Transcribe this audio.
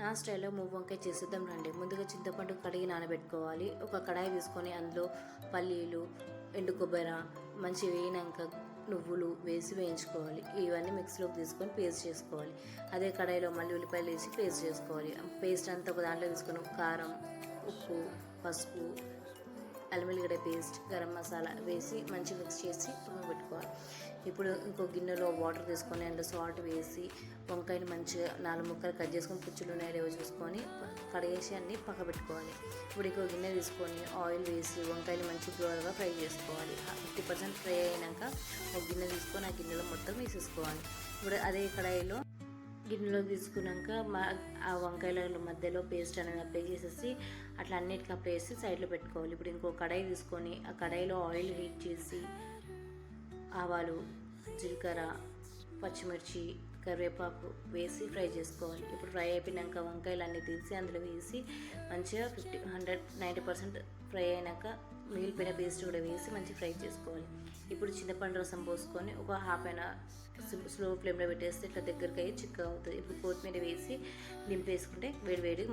నా స్టైల్లో మూవ్ వంకాయ చేసేద్దాం రండి. ముందుగా చింతపండు కడిగి నానబెట్టుకోవాలి. ఒక కడాయి తీసుకొని అందులో పల్లీలు, ఎండు కొబ్బరి మంచి వేయినాక నువ్వులు వేసి వేయించుకోవాలి. ఇవన్నీ మిక్సీలోకి తీసుకొని పేస్ట్ చేసుకోవాలి. అదే కడాయిలో మళ్ళీ ఉల్లిపాయలు వేసి పేస్ట్ చేసుకోవాలి. పేస్ట్ అంతా ఒక దాంట్లో తీసుకొని కారం, ఉప్పు, పసుపు, అల్లం వెల్లిగడ్డ పేస్ట్, గరం మసాలా వేసి మంచిగా మిక్స్ చేసి పెట్టుకోవాలి. ఇప్పుడు ఇంకో గిన్నెలో వాటర్ తీసుకొని అందులో సాల్ట్ వేసి వంకాయని మంచిగా 4 ముక్కలు కట్ చేసుకొని పుచ్చులు ఉన్నాయో చూసుకొని కడిగేసి అన్నీ పక్క పెట్టుకోవాలి. ఇప్పుడు ఇంకో గిన్నె తీసుకొని ఆయిల్ వేసి వంకాయని మంచి దూరగా ఫ్రై చేసుకోవాలి. 50% ఫ్రై అయినాక ఒక గిన్నె తీసుకొని ఆ గిన్నెలో మొత్తం వేసేసుకోవాలి. ఇప్పుడు అదే కడాయిలో గిన్నెలో తీసుకున్నాక ఆ వంకాయల మధ్యలో పేస్ట్ అనేది అప్లై చేసేసి అట్లా అన్నిటికీ అప్లై చేసి సైడ్లో పెట్టుకోవాలి. ఇప్పుడు ఇంకో కడాయి తీసుకొని ఆ కడాయిలో ఆయిల్ హీట్ చేసి ఆవాలు, జీలకర్ర, పచ్చిమిర్చి, కరివేపాకు వేసి ఫ్రై చేసుకోవాలి. ఇప్పుడు ఫ్రై అయిపోయినాక వంకాయలు అన్నీ తీసి అందులో వేసి మంచిగా 90% ఫ్రై అయినాక మిగిలిపోయిన పేస్ట్ కూడా వేసి మంచిగా ఫ్రై చేసుకోవాలి. ఇప్పుడు చింతపండు రసం పోసుకొని ఒక హాఫ్ అన్ అవర్ స్లో ఫ్లేమ్లో పెట్టేస్తే ఇట్లా దగ్గరికి అయ్యి చిక్కగా అవుతుంది. ఇప్పుడు కొత్తిమీర వేసి దింపేసుకుంటే వేడి